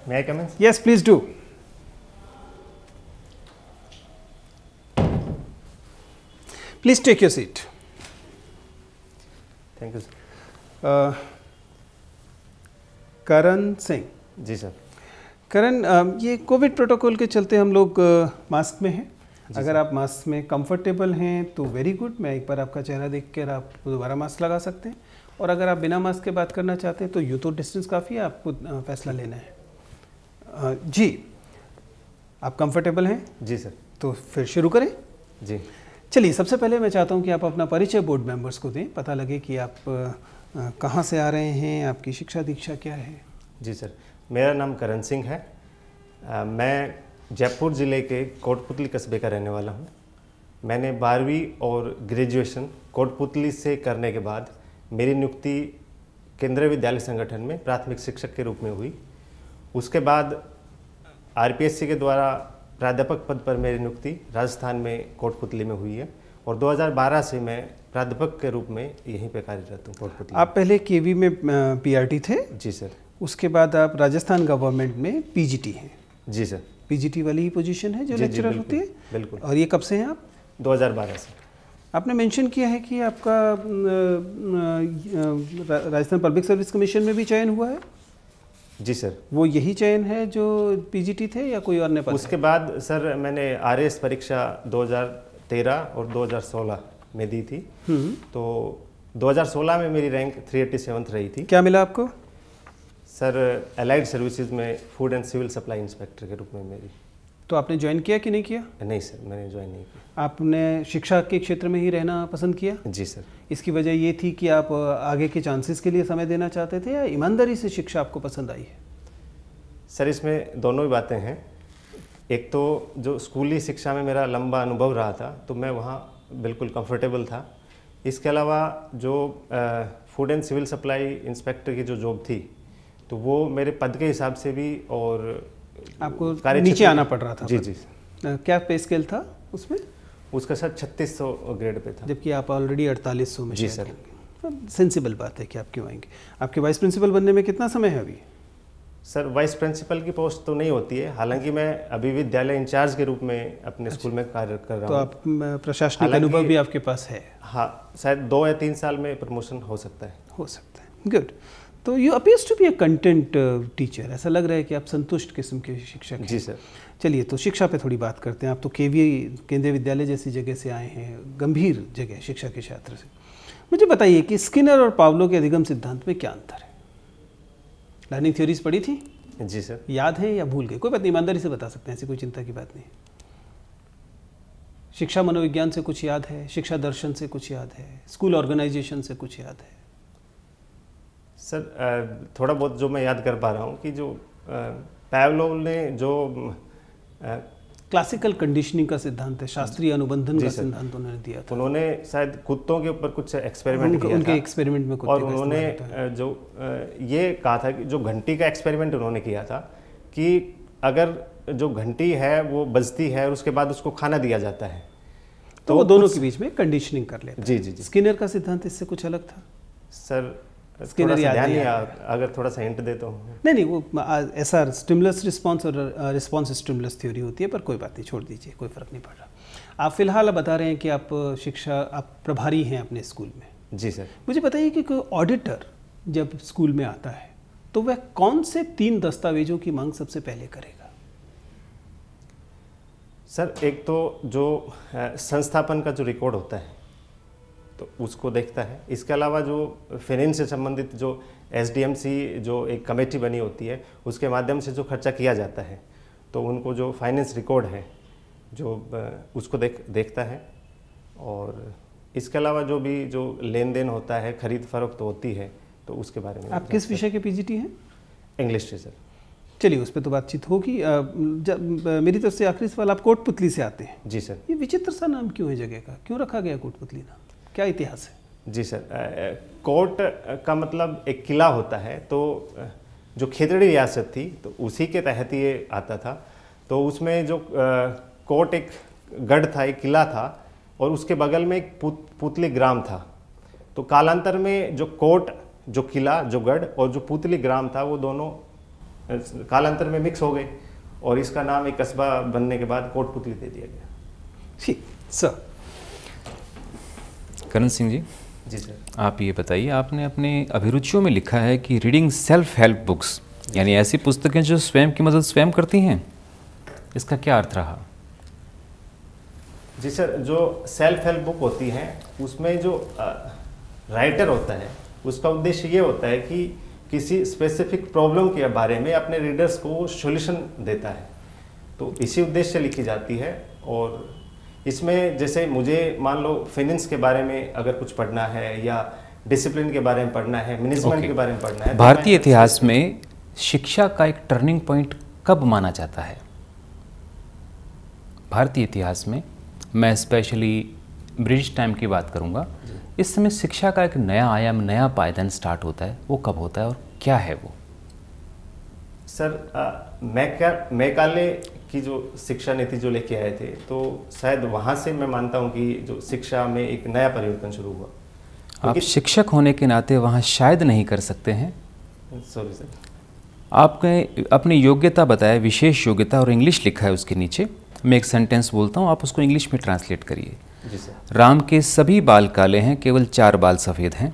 May I come in? Yes, please do. Please take your seat. Thank you, sir. Karan Singh. जी sir. Karan, ये covid protocol के चलते हम लोग मास्क में हैं। अगर आप मास्क में कंफर्टेबल हैं तो वेरी गुड, मैं एक बार आपका चेहरा देख कर आप दोबारा मास्क लगा सकते हैं, और अगर आप बिना मास्क के बात करना चाहते हैं तो यूँ तो डिस्टेंस काफ़ी है, आपको फैसला लेना है। जी, आप कंफर्टेबल हैं? जी सर। तो फिर शुरू करें। जी चलिए, सबसे पहले मैं चाहता हूं कि आप अपना परिचय बोर्ड मेंबर्स को दें, पता लगे कि आप कहां से आ रहे हैं, आपकी शिक्षा दीक्षा क्या है। जी सर, मेरा नाम करण सिंह है। मैं जयपुर ज़िले के कोटपुतली कस्बे का रहने वाला हूं। मैंने 12वीं और ग्रेजुएशन कोटपुतली से करने के बाद मेरी नियुक्ति केंद्रीय विद्यालय संगठन में प्राथमिक शिक्षक के रूप में हुई। उसके बाद आरपीएससी के द्वारा प्राध्यापक पद पर मेरी नियुक्ति राजस्थान में कोटपुतली में हुई है, और 2012 से मैं प्राध्यापक के रूप में यहीं पे कार्यरत हूँ कोटपुतली। आप पहले केवी में पीआरटी थे? जी सर। उसके बाद आप राजस्थान गवर्नमेंट में पीजीटी हैं? जी सर। पीजीटी वाली ही पोजीशन है जो लेक्चरर होती है? बिल्कुल। और ये कब से हैं आप? 2012 से। आपने मेंशन किया है कि आपका राजस्थान पब्लिक सर्विस कमीशन में भी चयन हुआ है? जी सर। वो यही चयन है जो पीजीटी थे या कोई और ने पद? उसके बाद सर मैंने आरएएस परीक्षा 2013 और 2016 में दी थी। तो 2016 में मेरी रैंक 387 रही थी। क्या मिला आपको? सर अलाइड सर्विसेज में food and civil supply inspector के रूप में मेरी। तो आपने ज्वाइन किया कि नहीं किया? नहीं सर, मैंने ज्वाइन नहीं किया। आपने शिक्षा के क्षेत्र में ही रहना पसंद किया? जी सर। इसकी वजह ये थी कि आप आगे के चांसेस के लिए समय देना चाहते थे, या ईमानदारी से शिक्षा आपको पसंद आई है? सर इसमें दोनों ही बातें हैं। एक तो जो स्कूली शिक्षा में मेरा लंबा अनुभव रहा था, तो मैं वहाँ बिल्कुल कंफर्टेबल था। इसके अलावा जो food and civil supply inspector की जो जॉब थी, तो वो मेरे पद के हिसाब से भी और आपको नीचे आना पड़ रहा था। जी जी। क्या पे स्केल था उसमें? उसका सर 3600 ग्रेड पे था, जबकि आप ऑलरेडी 4800 में। जी सर। सेंसिबल बात है कि आप क्यों आएंगे। आपके वाइस प्रिंसिपल बनने में कितना समय है अभी? सर वाइस प्रिंसिपल की पोस्ट तो नहीं होती है, हालांकि मैं अभी विद्यालय इंचार्ज के रूप में अपने स्कूल में कार्य कर रहा हूँ। तो आप प्रशासनिक अनुभव भी आपके पास है? हाँ, शायद 2 या 3 साल में प्रमोशन हो सकता है। हो सकता है, गुड। तो you appears to be a content teacher, ऐसा लग रहा है कि आप संतुष्ट किस्म के शिक्षक हैं। जी सर। चलिए, तो शिक्षा पे थोड़ी बात करते हैं। आप तो केवी केंद्रीय विद्यालय जैसी जगह से आए हैं, गंभीर जगह शिक्षा के क्षेत्र से। मुझे बताइए कि स्किनर और पावलो के अधिगम सिद्धांत में क्या अंतर है? लर्निंग थ्योरीज पढ़ी थी? जी सर। याद है या भूल गए? कोई बात नहीं, ईमानदारी से बता सकते हैं, ऐसी कोई चिंता की बात नहीं। शिक्षा मनोविज्ञान से कुछ याद है? शिक्षा दर्शन से कुछ याद है? स्कूल ऑर्गेनाइजेशन से कुछ याद है? सर थोड़ा बहुत जो मैं याद कर पा रहा हूँ कि जो पावलोव ने जो क्लासिकल कंडीशनिंग का सिद्धांत है, शास्त्रीय अनुबंधन का सिद्धांत उन्होंने दिया था। उन्होंने शायद कुत्तों के ऊपर कुछ एक्सपेरिमेंट किया उनके था। एक्सपेरिमेंट में और उन्होंने जो ये कहा था कि जो घंटी का एक्सपेरिमेंट उन्होंने किया था कि अगर जो घंटी है वो बजती है और उसके बाद उसको खाना दिया जाता है, तो वो दोनों के बीच में कंडीशनिंग कर लेते हैं। जी जी जी। स्किनर का सिद्धांत इससे कुछ अलग था सर। स्किनर याद नहीं, अगर थोड़ा सा हिंट देता हूँ। नहीं, वो ऐसा स्टिमुलस रिस्पॉन्स और रिस्पॉन्स स्टिमुलस थ्योरी होती है, पर कोई बात नहीं, छोड़ दीजिए, कोई फ़र्क नहीं पड़ रहा। आप फिलहाल बता रहे हैं कि आप आप प्रभारी हैं अपने स्कूल में। जी सर। मुझे बताइए कि कोई ऑडिटर जब स्कूल में आता है तो वह कौन से 3 दस्तावेजों की मांग सबसे पहले करेगा? सर एक तो जो संस्थापन का जो रिकॉर्ड होता है तो उसको देखता है। इसके अलावा जो फाइनेंस से संबंधित जो एसडीएमसी जो एक कमेटी बनी होती है उसके माध्यम से जो खर्चा किया जाता है, तो उनको जो फाइनेंस रिकॉर्ड है जो उसको देखता है। और इसके अलावा जो भी जो लेन देन होता है, खरीद फरोख्त होती है, तो उसके बारे में। आप किस विषय के पीजीटी हैं? इंग्लिश से सर। चलिए, उस पर तो बातचीत होगी। मेरी तरफ से आखिरी सवाल, आप कोटपुतली से आते हैं? जी सर। ये विचित्र सा नाम क्यों है जगह का? क्यों रखा गया कोटपुतली नाम? क्या इतिहास है? जी सर, कोट का मतलब एक किला होता है, तो जो खेतड़ी रियासत थी तो उसी के तहत ये आता था। तो उसमें जो कोट एक गढ़ था, एक किला था, और उसके बगल में एक पुतली ग्राम था। तो कालांतर में जो कोट, जो किला, जो गढ़ और जो पुतली ग्राम था, वो दोनों कालांतर में मिक्स हो गई और इसका नाम एक कस्बा बनने के बाद कोटपुतली दे दिया गया। ठीक सर। करण सिंह जी, जी सर। आप ये बताइए, आपने अपने अभिरुचियों में लिखा है कि रीडिंग सेल्फ हेल्प बुक्स, यानी ऐसी पुस्तकें जो स्वयं की मदद स्वयं करती हैं, इसका क्या अर्थ रहा? जी सर, जो सेल्फ हेल्प बुक होती हैं उसमें जो राइटर होता है उसका उद्देश्य ये होता है कि किसी स्पेसिफिक प्रॉब्लम के बारे में अपने रीडर्स को सॉल्यूशन देता है, तो इसी उद्देश्य से लिखी जाती है। और इसमें जैसे मुझे मान लो फाइनेंस के बारे में अगर कुछ पढ़ना है या डिसिप्लिन के बारे में पढ़ना है, मैनेजमेंट के बारे में पढ़ना है। भारतीय इतिहास में शिक्षा का एक टर्निंग पॉइंट कब माना जाता है? भारतीय इतिहास में मैं स्पेशली ब्रिटिश टाइम की बात करूंगा, इस समय शिक्षा का एक नया आयाम, नया पायदान स्टार्ट होता है, वो कब होता है और क्या है वो? सर मैकाले की जो शिक्षा नीति जो लेके आए थे, तो शायद वहाँ से मैं मानता हूँ कि जो शिक्षा में एक नया परिवर्तन शुरू हुआ। आप शिक्षक होने के नाते वहाँ शायद नहीं कर सकते हैं। Sorry sir. आपने अपनी योग्यता बताया, विशेष योग्यता, और इंग्लिश लिखा है उसके नीचे। मैं एक सेंटेंस बोलता हूँ, आप उसको इंग्लिश में ट्रांसलेट करिए। जी सर। राम के सभी बाल काले हैं, केवल 4 बाल सफ़ेद हैं।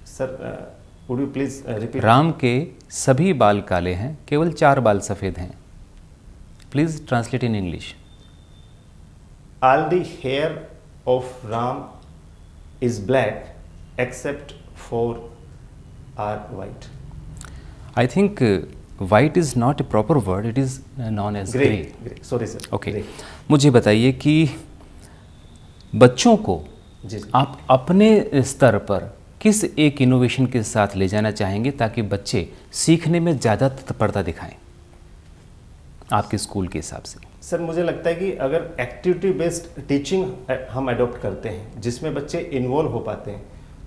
Sir would you please repeat? Ram के सभी बाल काले हैं, केवल 4 बाल सफ़ेद हैं। Please translate in English. All the hair of Ram is black except 4 are white. I think white is not a proper word, it is known as grey. Grey. Sorry sir. Okay. Grey. मुझे बताइए कि बच्चों को जी। आप अपने स्तर पर किस एक इनोवेशन के साथ ले जाना चाहेंगे ताकि बच्चे सीखने में ज़्यादा तत्परता दिखाएं आपके स्कूल के हिसाब से? सर मुझे लगता है कि अगर एक्टिविटी बेस्ड टीचिंग हम अडॉप्ट करते हैं जिसमें बच्चे इन्वॉल्व हो पाते हैं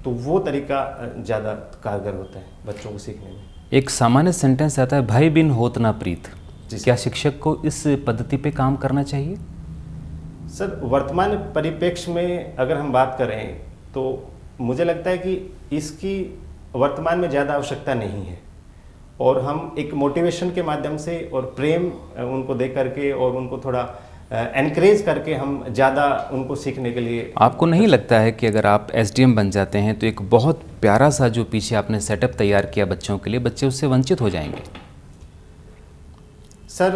तो वो तरीका ज़्यादा कारगर होता है बच्चों को सीखने में। एक सामान्य सेंटेंस आता है, भाई बिन होत ना प्रीत। जी क्या शिक्षक को इस पद्धति पे काम करना चाहिए? सर वर्तमान परिप्रेक्ष्य में अगर हम बात करें तो मुझे लगता है कि इसकी वर्तमान में ज़्यादा आवश्यकता नहीं है और हम एक मोटिवेशन के माध्यम से और प्रेम उनको दे करके और उनको थोड़ा एनकरेज करके हम ज़्यादा उनको सीखने के लिए। आपको नहीं लगता है कि अगर आप एसडीएम बन जाते हैं तो एक बहुत प्यारा सा जो पीछे आपने सेटअप तैयार किया बच्चों के लिए, बच्चे उससे वंचित हो जाएंगे? सर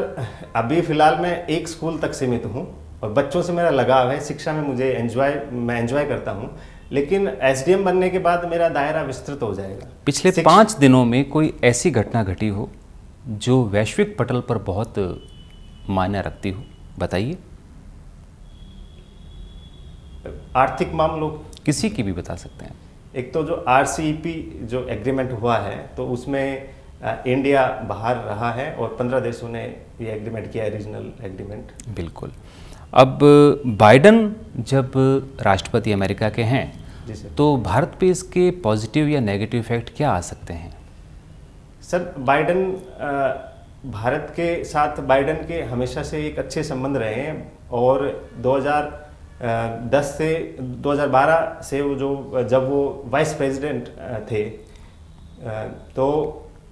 अभी फ़िलहाल मैं एक स्कूल तक सीमित हूँ और बच्चों से मेरा लगाव है, शिक्षा में मुझे मैं एंजॉय करता हूँ, लेकिन एसडीएम बनने के बाद मेरा दायरा विस्तृत हो जाएगा। पिछले 5 दिनों में कोई ऐसी घटना घटी हो जो वैश्विक पटल पर बहुत मायने रखती हो, बताइए। आर्थिक मामलों किसी की भी बता सकते हैं। एक तो जो RCEP जो एग्रीमेंट हुआ है तो उसमें इंडिया बाहर रहा है और 15 देशों ने ये एग्रीमेंट किया है, रीजनल एग्रीमेंट। बिल्कुल। अब बाइडन जब राष्ट्रपति अमेरिका के हैं तो भारत पे इसके पॉजिटिव या नेगेटिव इफेक्ट क्या आ सकते हैं? सर बाइडन भारत के साथ बाइडन के हमेशा से एक अच्छे संबंध रहे हैं और 2010 से 2012 से वो जो जब वो वाइस प्रेसिडेंट थे तो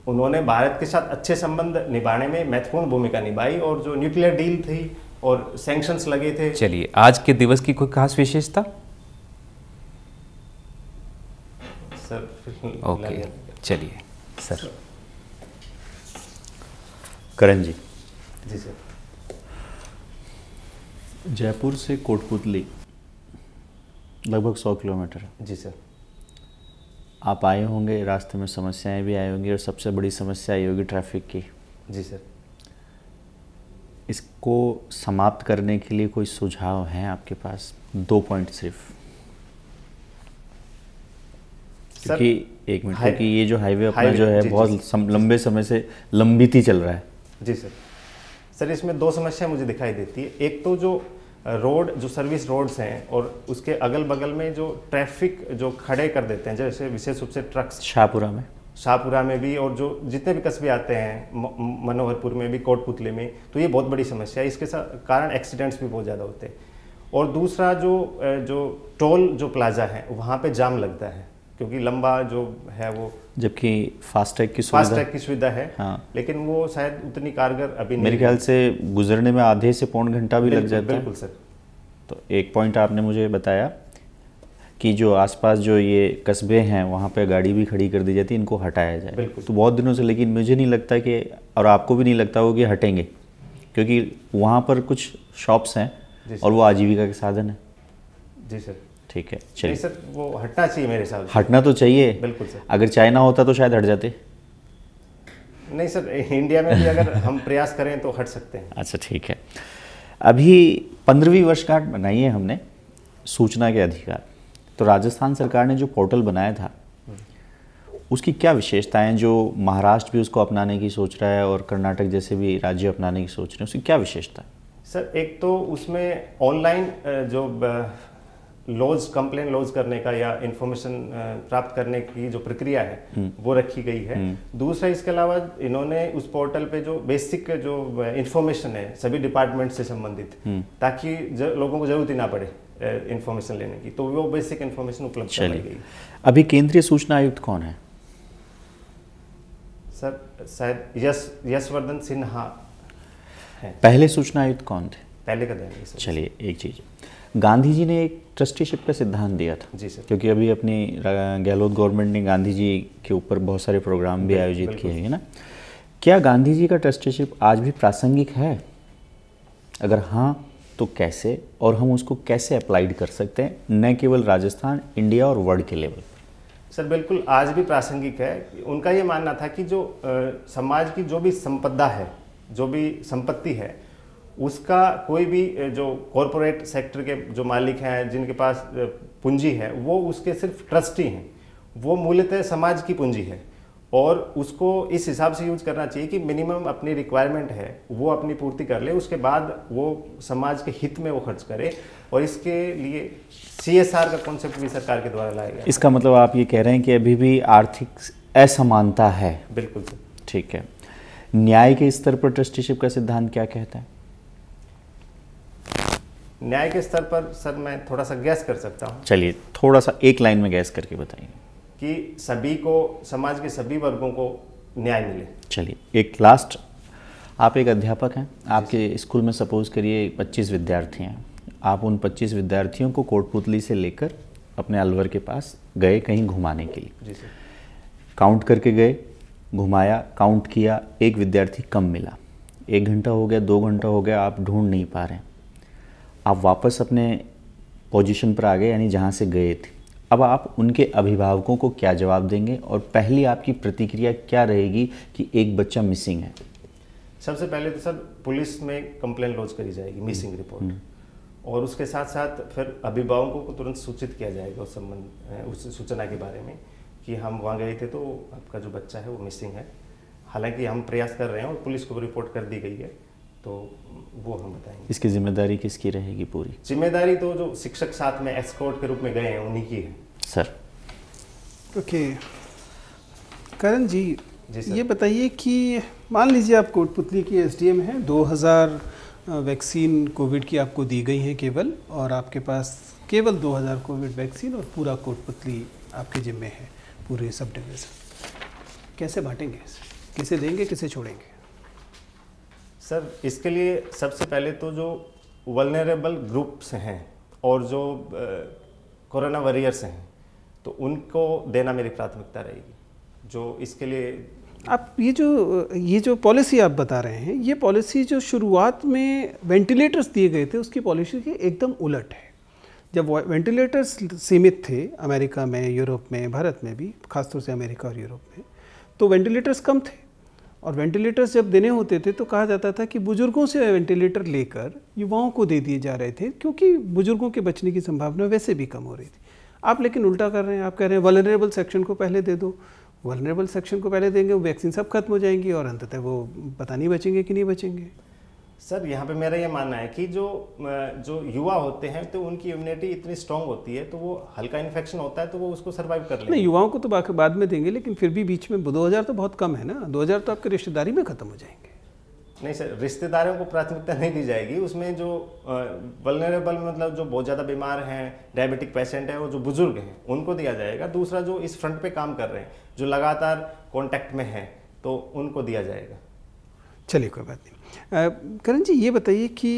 उन्होंने भारत के साथ अच्छे संबंध निभाने में महत्वपूर्ण भूमिका निभाई और जो न्यूक्लियर डील थी और सैंक्शंस लगे थे। चलिए, आज के दिवस की कोई खास विशेषता? सर ओके, चलिए सर। करण जी। जी सर। जयपुर से कोटपुतली लगभग 100 किलोमीटर है। जी सर। आप आए होंगे, रास्ते में समस्याएं भी आई होंगी और सबसे बड़ी समस्या आई होगी ट्रैफिक की। जी सर। इसको समाप्त करने के लिए कोई सुझाव हैं आपके पास? 2 पॉइंट सिर्फ। क्योंकि एक मिनट, क्योंकि ये जो हाईवे अपना जो है बहुत लंबे समय से लंबित ही चल रहा है। जी सर। सर इसमें 2 समस्या मुझे दिखाई देती है। एक तो जो रोड जो सर्विस रोड्स हैं और उसके अगल बगल में जो ट्रैफिक जो खड़े कर देते हैं, जैसे विशेष रूप से ट्रक्स शाहपुरा में भी और जो जितने भी कस्बे आते हैं मनोहरपुर में भी, कोटपुतली में, तो ये बहुत बड़ी समस्या है। इसके कारण एक्सीडेंट्स भी बहुत ज़्यादा होते हैं। और दूसरा जो टोल जो प्लाजा है वहाँ पे जाम लगता है क्योंकि लंबा जो है वो, जबकि फास्टैग की सुविधा है, हाँ, लेकिन वो शायद उतनी कारगर अभी नहीं। मेरे ख्याल से गुजरने में आधे से पौन घंटा भी लग जाता है। बिल्कुल सर। तो एक पॉइंट आपने मुझे बताया कि जो आसपास जो ये कस्बे हैं वहाँ पे गाड़ी भी खड़ी कर दी जाती है, इनको हटाया जाए। तो बहुत दिनों से, लेकिन मुझे नहीं लगता कि, और आपको भी नहीं लगता वो कि हटेंगे, क्योंकि वहाँ पर कुछ शॉप्स हैं और वो आजीविका के साधन है। जी सर। ठीक है, चलिए सर, वो हटना चाहिए मेरे हिसाब से। हटना तो चाहिए, बिल्कुल सर। अगर चाइना होता तो शायद हट जाते। नहीं सर, इंडिया में भी अगर हम प्रयास करें तो हट सकते हैं। अच्छा, ठीक है। अभी 15वीं वर्षगांठ मनाई है हमने सूचना के अधिकार, तो राजस्थान सरकार ने जो पोर्टल बनाया था उसकी क्या विशेषताएं, जो महाराष्ट्र भी उसको अपनाने की सोच रहा है और कर्नाटक जैसे भी राज्य अपनाने की सोच रहे हैं, उसकी क्या विशेषता है? सर, एक तो उसमें ऑनलाइन जो लॉज, कंप्लेन लॉज करने का या इंफॉर्मेशन प्राप्त करने की जो प्रक्रिया है वो रखी गई है। दूसरा, इसके अलावा इन्होंने उस पोर्टल पे जो बेसिक जो इंफॉर्मेशन है सभी डिपार्टमेंट से संबंधित, ताकि लोगों को जरूरत ही ना पड़े इंफॉर्मेशन लेने की, तो वो बेसिक इंफॉर्मेशन उपलब्ध कराई गई। अभी केंद्रीय सूचना आयुक्त कौन है? सर, शायद यशवर्धन सिन्हा है। पहले सूचना आयुक्त कौन थे? पहले का ध्यान। चलिए, एक चीज़, गांधी जी ने एक ट्रस्टीशिप का सिद्धांत दिया था। जी सर। क्योंकि अभी अपनी गहलोत गवर्नमेंट ने गांधी जी के ऊपर बहुत सारे प्रोग्राम भी आयोजित किए हैं ना, क्या गांधी जी का ट्रस्टीशिप आज भी प्रासंगिक है? अगर हाँ तो कैसे, और हम उसको कैसे अप्लाइड कर सकते हैं, न केवल राजस्थान, इंडिया और वर्ल्ड के लेवल? सर, बिल्कुल आज भी प्रासंगिक है। उनका ये मानना था कि जो समाज की जो भी संपदा है, जो भी संपत्ति है, उसका कोई भी जो कॉरपोरेट सेक्टर के जो मालिक हैं, जिनके पास पूंजी है, वो उसके सिर्फ ट्रस्टी हैं। वो मूलतः समाज की पूंजी है और उसको इस हिसाब से यूज करना चाहिए कि मिनिमम अपनी रिक्वायरमेंट है वो अपनी पूर्ति कर ले, उसके बाद वो समाज के हित में वो खर्च करे। और इसके लिए CSR का कॉन्सेप्ट भी सरकार के द्वारा लाया गया। इसका मतलब आप ये कह रहे हैं कि अभी भी आर्थिक असमानता है? बिल्कुल सर। ठीक है। न्याय के स्तर पर ट्रस्टीशिप का सिद्धांत क्या कहता है? न्याय के स्तर पर सर मैं थोड़ा सा गैस कर सकता हूँ। चलिए, थोड़ा सा एक लाइन में गैस करके बताइए। कि सभी को, समाज के सभी वर्गों को न्याय मिले। चलिए, एक लास्ट, आप एक अध्यापक हैं, आपके स्कूल में सपोज करिए 25 विद्यार्थी हैं, आप उन 25 विद्यार्थियों को कोटपुतली से लेकर अपने अलवर के पास गए कहीं घुमाने के लिए। जी सर। काउंट करके गए, घुमाया, काउंट किया, एक विद्यार्थी कम मिला, 1 घंटा हो गया, 2 घंटा हो गया, आप ढूंढ नहीं पा रहे, आप वापस अपने पोजीशन पर आ गए, यानी जहाँ से गए थे। अब आप उनके अभिभावकों को क्या जवाब देंगे और पहली आपकी प्रतिक्रिया क्या रहेगी कि एक बच्चा मिसिंग है? सबसे पहले तो सर पुलिस में कंप्लेन लॉन्च करी जाएगी, मिसिंग रिपोर्ट, और उसके साथ साथ फिर अभिभावकों को तुरंत सूचित किया जाएगा उस सूचना के बारे में कि हम वहाँ गए थे तो आपका जो बच्चा है वो मिसिंग है। हालांकि हम प्रयास कर रहे हैं और पुलिस को रिपोर्ट कर दी गई है, तो वो हम बताएंगे। इसकी जिम्मेदारी किसकी रहेगी पूरी? जिम्मेदारी तो जो शिक्षक साथ में एस्कॉर्ट के रूप में गए हैं उन्हीं की है। सर। ओके, करण जी, ये बताइए कि मान लीजिए आप कोटपुतली की SDM हैं, 2000 वैक्सीन कोविड की आपको दी गई हैं केवल, और आपके पास केवल 2000 कोविड वैक्सीन और पूरा कोटपुतली आपके जिम्मे है, पूरे सब डिवीज़न, कैसे बांटेंगे? किसे देंगे, किसे छोड़ेंगे? सर, इसके लिए सबसे पहले तो जो वल्नरेबल ग्रुप्स हैं और जो कोरोना वॉरियर्स हैं, तो उनको देना मेरी प्राथमिकता रहेगी। जो इसके लिए आप ये जो पॉलिसी आप बता रहे हैं, ये पॉलिसी जो शुरुआत में वेंटिलेटर्स दिए गए थे उसकी पॉलिसी के एकदम उलट है। जब वेंटिलेटर्स सीमित थे अमेरिका में, यूरोप में, भारत में भी, खासतौर से अमेरिका और यूरोप में, तो वेंटिलेटर्स कम थे, और वेंटिलेटर्स जब देने होते थे तो कहा जाता था कि बुजुर्गों से वेंटिलेटर लेकर युवाओं को दे दिए जा रहे थे, क्योंकि बुजुर्गों के बचने की संभावना वैसे भी कम हो रही थी। आप लेकिन उल्टा कर रहे हैं, आप कह रहे हैं वल्नरेबल सेक्शन को पहले दे दो। वल्नरेबल सेक्शन को पहले देंगे, वैक्सीन सब खत्म हो जाएंगी और अंततः वो पता नहीं बचेंगे कि नहीं बचेंगे। सर, यहाँ पे मेरा ये मानना है कि जो युवा होते हैं तो उनकी इम्यूनिटी इतनी स्ट्रांग होती है, तो वो हल्का इन्फेक्शन होता है तो वो उसको सर्वाइव कर लेंगे। नहीं, युवाओं को तो बाद में देंगे, लेकिन फिर भी बीच में 2000 तो बहुत कम है ना, 2000 तो आपके रिश्तेदारी में ख़त्म हो जाएंगे। नहीं सर, रिश्तेदारों को प्राथमिकता नहीं दी जाएगी। उसमें जो वल्नरेबल मतलब जो बहुत ज़्यादा बीमार हैं, डायबिटिक पेशेंट हैं और जो बुजुर्ग हैं उनको दिया जाएगा। दूसरा जो इस फ्रंट पे काम कर रहे हैं, जो लगातार कांटेक्ट में हैं, तो उनको दिया जाएगा। चलिए कोई बात नहीं। करण जी ये बताइए कि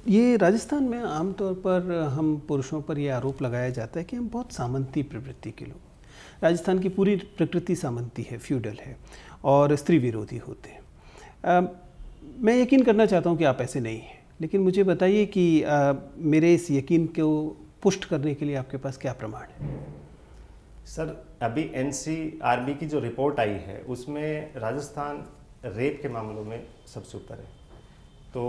ये राजस्थान में आमतौर पर हम पुरुषों पर ये आरोप लगाया जाता है कि हम बहुत सामंती प्रवृत्ति के लोग। राजस्थान की पूरी प्रकृति सामंती है, फ्यूडल है और स्त्री विरोधी होते हैं। मैं यकीन करना चाहता हूँ कि आप ऐसे नहीं हैं, लेकिन मुझे बताइए कि मेरे इस यकीन को पुष्ट करने के लिए आपके पास क्या प्रमाण है? सर, अभी NCRB की जो रिपोर्ट आई है उसमें राजस्थान रेप के मामलों में सबसे ऊपर है। तो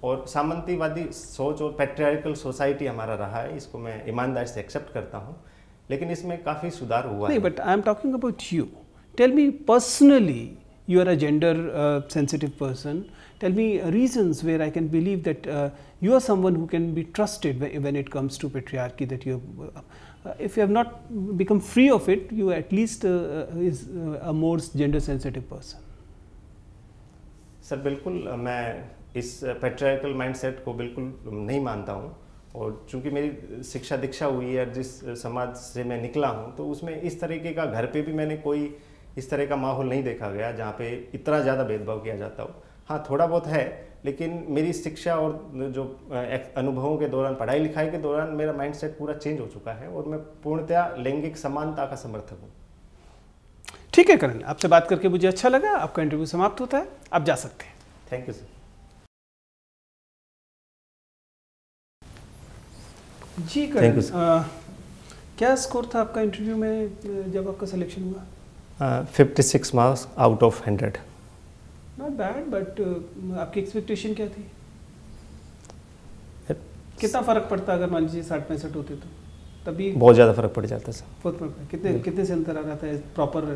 और सामंतीवादी सोच और पैट्रियार्कल सोसाइटी हमारा रहा है, इसको मैं ईमानदारी से एक्सेप्ट करता हूँ, लेकिन इसमें काफ़ी सुधार हुआ है। नहीं, but I am talking about you. Tell me personally, you are a gender sensitive person. Tell me reasons where I can believe that you are someone who can be trusted when it comes to patriarchy, that you if you have not become free of it, you at least is a more gender sensitive person. Sir बिल्कुल, मैं इस patriarchal mindset को बिल्कुल नहीं मानता हूँ, और चूंकि मेरी शिक्षा दीक्षा हुई है, जिस समाज से मैं निकला हूँ, तो उसमें इस तरीके का घर पे भी मैंने कोई इस तरह का माहौल नहीं देखा गया जहाँ पे इतना ज़्यादा भेदभाव किया जाता हो। हाँ, थोड़ा बहुत है, लेकिन मेरी शिक्षा और जो अनुभवों के दौरान, पढ़ाई लिखाई के दौरान मेरा माइंडसेट पूरा चेंज हो चुका है और मैं पूर्णतया लैंगिक समानता का समर्थक हूँ। ठीक है करण, आपसे बात करके मुझे अच्छा लगा। आपका इंटरव्यू समाप्त होता है, आप जा सकते हैं। Thank you sir. जी करण, क्या स्कोर था आपका इंटरव्यू में जब आपका सिलेक्शन हुआ? 56 marks out of 100। Not bad, but आपकी एक्सपेक्टेशन क्या थी? कितना फ़र्क पड़ता अगर मान लीजिए 60-65 होते तो? तभी बहुत ज़्यादा फर्क पड़ जाता सर। बहुत फर्क। कितने से अंतर आ रहा था प्रॉपर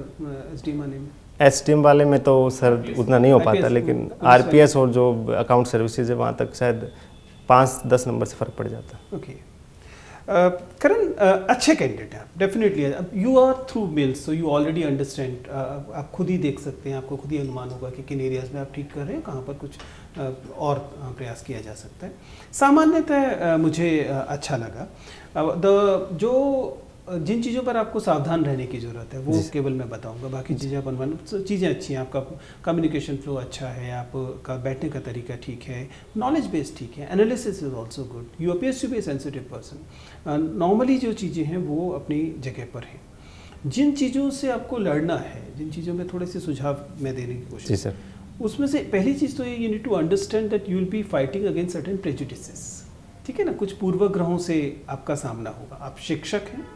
STM आने में? STM वाले में तो सर उतना नहीं हो पाता, लेकिन RPS और जो अकाउंट सर्विसेज है वहाँ तक शायद 5-10 नंबर से फ़र्क पड़ जाता। ओके करण, अच्छे कैंडिडेट हैं definitely. You are through mails, so you already understand. आप खुद ही देख सकते हैं, आपको खुद ही अनुमान होगा कि किन एरियाज़ में आप ठीक कर रहे हैं, कहाँ पर कुछ और प्रयास किया जा सकता है। सामान्यतः मुझे अच्छा लगा। जिन चीज़ों पर आपको सावधान रहने की ज़रूरत है वो केवल मैं बताऊंगा, बाकी चीज़ें अपन चीज़ें अच्छी हैं। आपका कम्युनिकेशन फ्लो अच्छा है, आपका बैठने का तरीका ठीक है, नॉलेज बेस ठीक है, analysis is also good, you appears to be a sensitive person. Normally जो चीज़ें हैं वो अपनी जगह पर हैं। जिन चीज़ों से आपको लड़ना है, जिन चीज़ों में थोड़े से सुझाव मैं देने की कोशिश, उसमें से पहली चीज़ तो you need to understand that you will be fighting against certain prejudices. ठीक है ना, कुछ पूर्वग्रहों से आपका सामना होगा। आप शिक्षक हैं,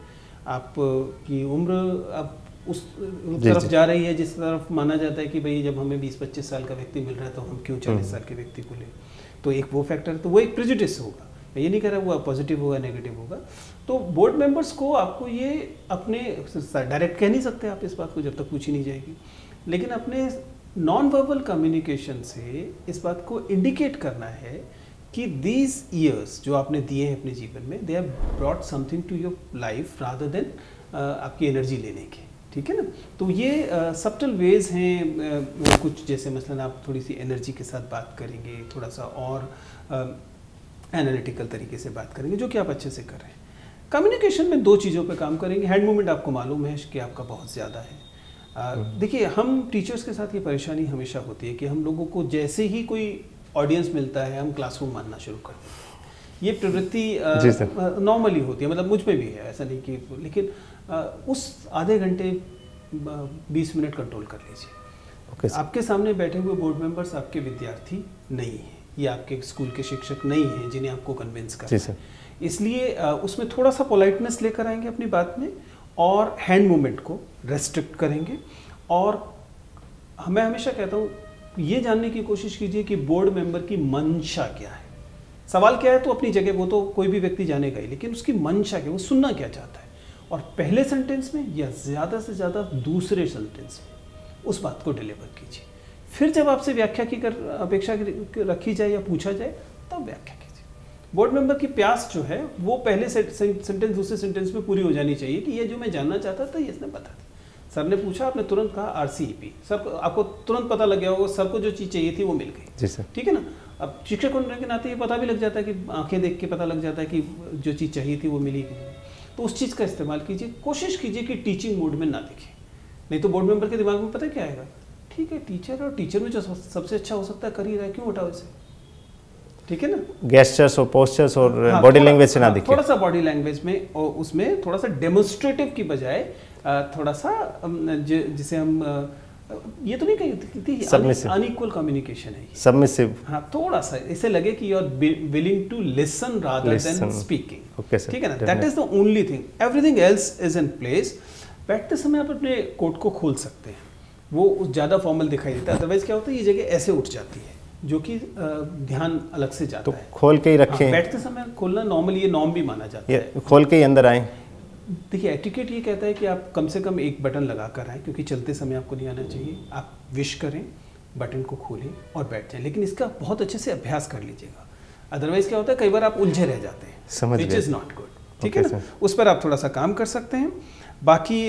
आपकी उम्र अब उस तरफ जा रही है जिस तरफ माना जाता है कि भाई जब हमें 20-25 साल का व्यक्ति मिल रहा है तो हम क्यों 40 साल के व्यक्ति को लें। तो एक वो फैक्टर, तो वो एक प्रेजुडिस होगा। मैं ये नहीं कह रहा वो पॉजिटिव होगा नेगेटिव होगा। तो बोर्ड मेंबर्स को आपको ये अपने डायरेक्ट कह नहीं सकते आप इस बात को जब तक पूछी नहीं जाएगी, लेकिन अपने नॉन वर्बल कम्युनिकेशन से इस बात को इंडिकेट करना है कि दीज ईयर्स जो आपने दिए हैं अपने जीवन में, they have brought something to your life rather than आपकी एनर्जी लेने के। ठीक है ना, तो ये सब्टल वेज हैं। कुछ जैसे मसलन आप थोड़ी सी एनर्जी के साथ बात करेंगे, थोड़ा सा और एनालिटिकल तरीके से बात करेंगे, जो कि आप अच्छे से कर रहे हैं। कम्युनिकेशन में 2 चीज़ों पे काम करेंगे। हैंड मूवमेंट आपको मालूम है कि आपका बहुत ज़्यादा है। देखिए, हम टीचर्स के साथ ये परेशानी हमेशा होती है कि हम लोगों को जैसे ही कोई ऑडियंस मिलता है हम क्लासरूम मानना शुरू कर देते हैं। ये प्रवृत्ति नॉर्मली होती है, मतलब मुझ में भी है, ऐसा नहीं कि, लेकिन उस आधे घंटे 20 मिनट कंट्रोल कर लीजिए। आपके सामने बैठे हुए बोर्ड मेंबर्स आपके विद्यार्थी नहीं हैं, ये आपके स्कूल के शिक्षक नहीं हैं जिन्हें आपको कन्विंस करना है। इसलिए उसमें थोड़ा सा पोलाइटनेस लेकर आएंगे अपनी बात में, और हैंड मूवमेंट को रेस्ट्रिक्ट करेंगे। और मैं हमेशा कहता हूँ ये जानने की कोशिश कीजिए कि बोर्ड मेंबर की मंशा क्या है। सवाल क्या है तो अपनी जगह वो तो कोई भी व्यक्ति जानेगा ही, लेकिन उसकी मंशा क्या, वो सुनना क्या चाहता है, और पहले सेंटेंस में या ज़्यादा से ज़्यादा दूसरे सेंटेंस में उस बात को डिलीवर कीजिए। फिर जब आपसे व्याख्या की अपेक्षा रखी जाए या पूछा जाए तब व्याख्या कीजिए। बोर्ड मेंबर की प्यास जो है वो पहले सेंटेंस दूसरे सेंटेंस में पूरी हो जानी चाहिए कि ये जो मैं जानना चाहता था ये इसने बता दिया। सर ने पूछा, आपने तुरंत कहा RCEP, सर को आपको तुरंत पता लग गया होगा सर को जो चीज़ चाहिए थी वो मिल गई। जी सर। ठीक है ना। अब शिक्षक होने के नाते ये पता भी लग जाता है कि आंखें देख के पता लग जाता है कि जो चीज़ चाहिए थी वो मिली कि नहीं। तो उस चीज़ का इस्तेमाल कीजिए, कोशिश कीजिए कि टीचिंग मोड में ना दिखे, नहीं तो बोर्ड मेंबर के दिमाग में पता क्या आएगा, ठीक है टीचर, और टीचर में जो सबसे अच्छा हो सकता है कर ही रहा है, क्यों हटाओ इसे। ठीक है ना। गेस्चर्स और पोस्चर्स और बॉडी लैंग्वेज से ना दिखे, थोड़ा सा बॉडी लैंग्वेज में और उसमें थोड़ा सा डेमोन्स्ट्रेटिव की बजाय थोड़ा सा जिसे हम ये तो नहीं कहती अनइक्वल कम्युनिकेशन है, सबमिसिव। हाँ, थोड़ा सा इसे लगे कि you are willing to listen rather than speaking. Okay sir, ठीक है ना। That is the only thing, everything else is in place. बैठते समय आप अपने कोट को खोल सकते हैं, वो ज़्यादा फॉर्मल दिखाई देता है, अदरवाइज क्या होता है ये जगह ऐसे उठ जाती है जो कि ध्यान अलग से जाता है। खोल के ही रखें। बैठते समय खोलना नॉर्मली ये नॉर्म भी माना जाता है, खोल के ही अंदर आए। देखिए एटिकेट ये कहता है कि आप कम से कम एक बटन लगा कर आएँ, क्योंकि चलते समय आपको नहीं आना चाहिए। आप विश करें, बटन को खोलें और बैठ जाएं, लेकिन इसका बहुत अच्छे से अभ्यास कर लीजिएगा, अदरवाइज क्या होता है कई बार आप उलझे रह जाते हैं, विच इज़ नॉट गुड। ठीक है ना। उस पर आप थोड़ा सा काम कर सकते हैं। बाकी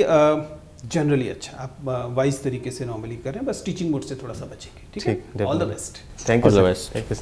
जनरली अच्छा आप वाइज तरीके से नॉर्मली करें, बस टीचिंग मोड से थोड़ा सा बचेंगे। ठीक है। All the best. Thank you.